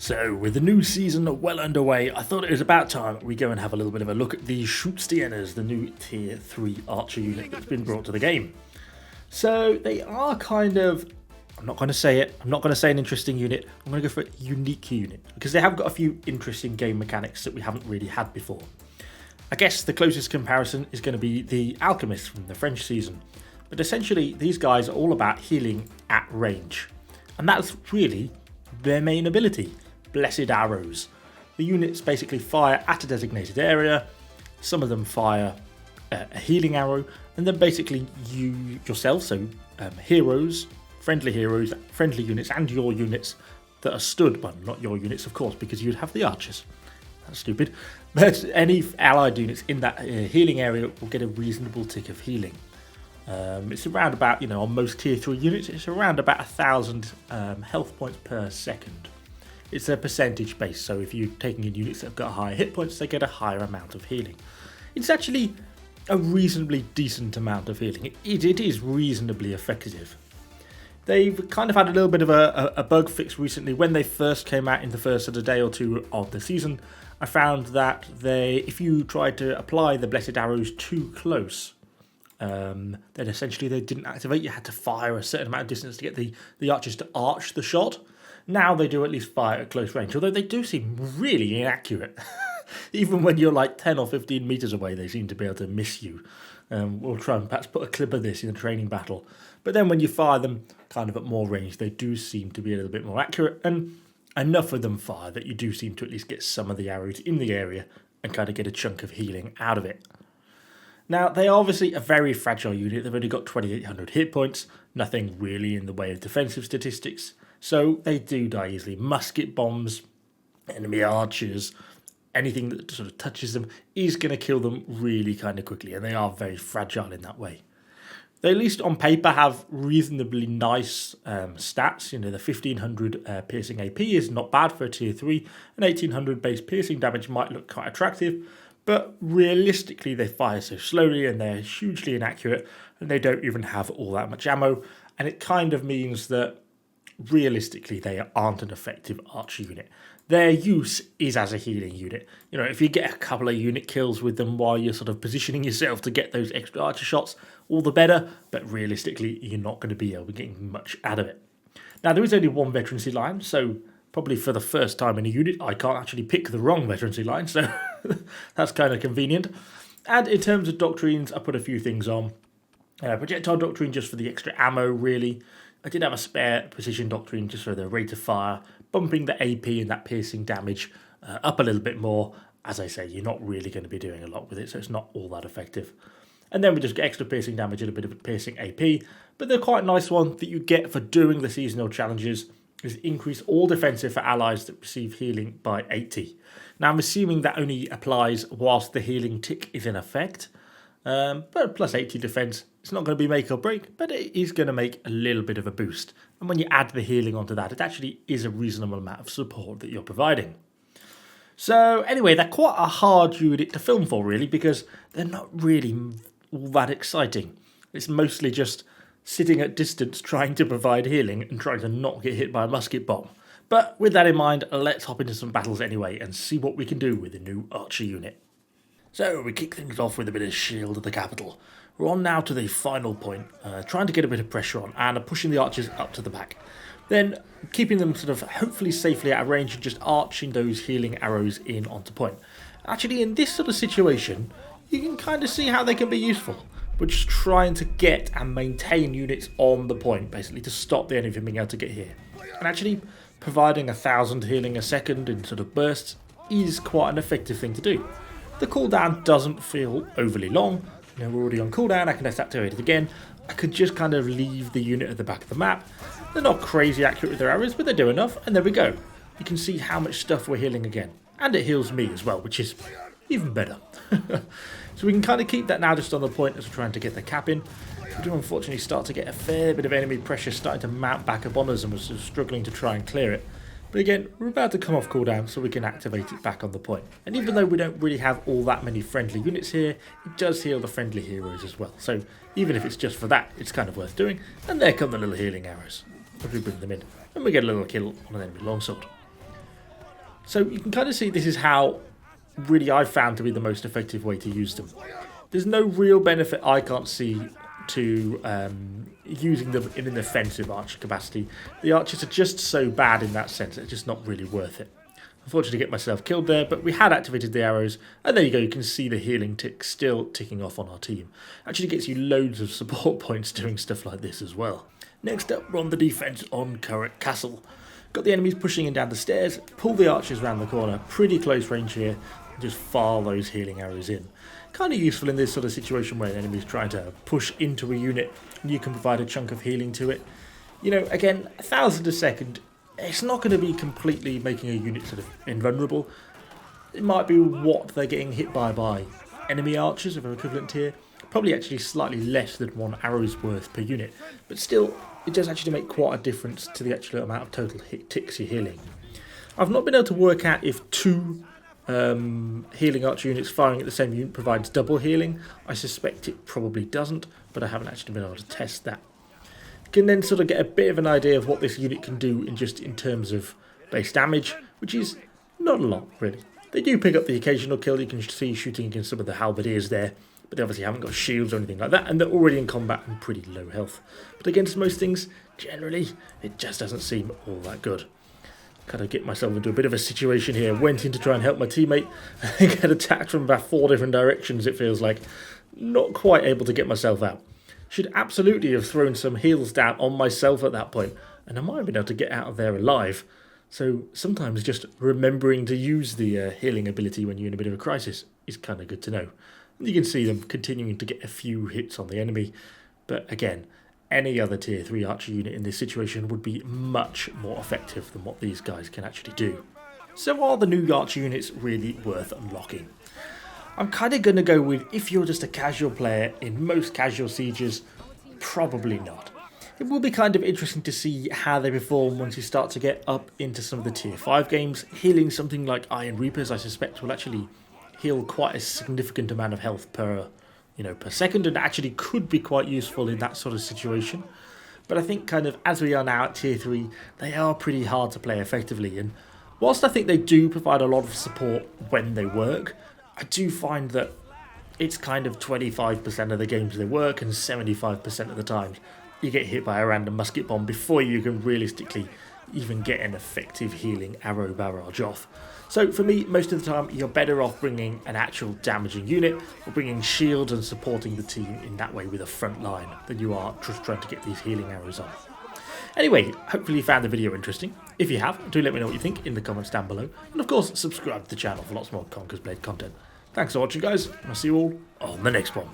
So, with the new season well underway, I thought it was about time we go and have a little bit of a look at the Schutzdieners, the new Tier 3 archer unit that's been brought to the game. So, they are kind of, I'm not going to say it, I'm not going to say an interesting unit, I'm going to go for a unique unit, because they have got a few interesting game mechanics that we haven't really had before. I guess the closest comparison is going to be the Alchemists from the French season, but essentially these guys are all about healing at range, and that's really their main ability. Blessed arrows. The units basically fire at a designated area, some of them fire a healing arrow, and then basically you yourself, so heroes, friendly units, and your units that are stood, well, not your units of course, because you'd have the archers. That's stupid. But any allied units in that healing area will get a reasonable tick of healing. It's around about, on most tier 3 units, it's around about 1,000 health points per second. It's a percentage base, so if you're taking in units that have got higher hit points, they get a higher amount of healing. It's actually a reasonably decent amount of healing. It is reasonably effective. They've kind of had a little bit of a bug fix recently. When they first came out in the first of the day or two of the season, I found that if you tried to apply the Blessed Arrows too close, then essentially they didn't activate. You had to fire a certain amount of distance to get the archers to arch the shot. Now they do at least fire at close range, although they do seem really inaccurate. Even when you're like 10 or 15 meters away, they seem to be able to miss you. We'll try and perhaps put a clip of this in a training battle. But then when you fire them kind of at more range, they do seem to be a little bit more accurate, and enough of them fire that you do seem to at least get some of the arrows in the area and kind of get a chunk of healing out of it. Now, they are obviously a very fragile unit. They've only got 2,800 hit points, nothing really in the way of defensive statistics. So they do die easily. Musket bombs, enemy archers, anything that sort of touches them is going to kill them really kind of quickly, and they are very fragile in that way. They at least on paper have reasonably nice stats. The 1,500 piercing AP is not bad for a tier 3, and 1,800 base piercing damage might look quite attractive, but realistically they fire so slowly and they're hugely inaccurate, and they don't even have all that much ammo, and it kind of means that realistically they aren't an effective archer unit. Their use is as a healing unit. If you get a couple of unit kills with them while you're sort of positioning yourself to get those extra archer shots, all the better, but realistically you're not going to be able to get much out of it. Now, there is only one veterancy line, so probably for the first time in a unit I can't actually pick the wrong veterancy line, so that's kind of convenient. And in terms of doctrines, I put a few things on. Projectile doctrine just for the extra ammo, really. I did have a spare precision doctrine just for the rate of fire, bumping the AP and that piercing damage up a little bit more. As I say, you're not really going to be doing a lot with it, so it's not all that effective. And then we just get extra piercing damage and a bit of piercing AP. But the quite nice one that you get for doing the seasonal challenges is increase all defensive for allies that receive healing by 80. Now, I'm assuming that only applies whilst the healing tick is in effect. But plus 80 defense, it's not going to be make or break, but it is going to make a little bit of a boost. And when you add the healing onto that, it actually is a reasonable amount of support that you're providing. So anyway, they're quite a hard unit to film for, really, because they're not really all that exciting. It's mostly just sitting at distance trying to provide healing and trying to not get hit by a musket bomb. But with that in mind, let's hop into some battles anyway and see what we can do with the new archer unit. So we kick things off with a bit of shield of the capital. We're on now to the final point, trying to get a bit of pressure on and pushing the archers up to the back. Then keeping them sort of hopefully safely out of range and just arching those healing arrows in onto point. Actually, in this sort of situation, you can kind of see how they can be useful. We're just trying to get and maintain units on the point, basically, to stop the enemy from being able to get here. And actually, providing 1,000 healing a second in sort of bursts is quite an effective thing to do. The cooldown doesn't feel overly long. We're already on cooldown, I can activate it again. I could just kind of leave the unit at the back of the map. They're not crazy accurate with their arrows, but they do enough, and there we go. You can see how much stuff we're healing again. And it heals me as well, which is even better. So we can kind of keep that now just on the point as we're trying to get the cap in. We do unfortunately start to get a fair bit of enemy pressure starting to mount back up on us, and we're sort of struggling to try and clear it. But again, we're about to come off cooldown, so we can activate it back on the point. And even though we don't really have all that many friendly units here, it does heal the friendly heroes as well. So even if it's just for that, it's kind of worth doing. And there come the little healing arrows. As we bring them in, and we get a little kill on an enemy longsword. So you can kind of see this is how really I've found to be the most effective way to use them. There's no real benefit I can't see to using them in an offensive archer capacity. The archers are just so bad in that sense, it's just not really worth it. Unfortunately, get myself killed there, but we had activated the arrows, and there you go, you can see the healing tick still ticking off on our team. Actually gets you loads of support points doing stuff like this as well. Next up, we're on the defense on Conqueror Castle. Got the enemies pushing in down the stairs, pull the archers around the corner, pretty close range here, and just fire those healing arrows in. Kind of useful in this sort of situation where an enemy's trying to push into a unit, and you can provide a chunk of healing to it. You know, again, 1,000 a second, it's not going to be completely making a unit sort of invulnerable. It might be what they're getting hit by enemy archers of an equivalent tier. Probably actually slightly less than 1 arrow's worth per unit. But still, it does actually make quite a difference to the actual amount of total hit ticks you're healing. I've not been able to work out if 2 healing archer units firing at the same unit provides double healing. I suspect it probably doesn't, but I haven't actually been able to test that. Can then sort of get a bit of an idea of what this unit can do in terms of base damage, which is not a lot really. They do pick up the occasional kill. You can see shooting against some of the halberdiers there, but they obviously haven't got shields or anything like that, and they're already in combat and pretty low health. But against most things, generally, it just doesn't seem all that good. Kind of get myself into a bit of a situation here. Went in to try and help my teammate, and get attacked from about 4 different directions, it feels like. Not quite able to get myself out. Should absolutely have thrown some heals down on myself at that point, and I might have been able to get out of there alive. So sometimes just remembering to use the healing ability when you're in a bit of a crisis is kind of good to know. And you can see them continuing to get a few hits on the enemy, but again, any other tier 3 archer unit in this situation would be much more effective than what these guys can actually do. So are the new archer units really worth unlocking? I'm kind of going to go with, if you're just a casual player in most casual sieges, probably not. It will be kind of interesting to see how they perform once you start to get up into some of the tier 5 games. Healing something like Iron Reapers, I suspect, will actually heal quite a significant amount of health per second, and actually could be quite useful in that sort of situation. But I think kind of as we are now at tier 3, they are pretty hard to play effectively, and whilst I think they do provide a lot of support when they work, I do find that it's kind of 25% of the games they work, and 75% of the times you get hit by a random musket bomb before you can realistically even get an effective healing arrow barrage off. So for me, most of the time, you're better off bringing an actual damaging unit, or bringing shields and supporting the team in that way with a front line, than you are just trying to get these healing arrows on. Anyway, hopefully you found the video interesting. If you have, do let me know what you think in the comments down below. And of course, subscribe to the channel for lots more Conqueror's Blade content. Thanks for watching, guys, and I'll see you all on the next one.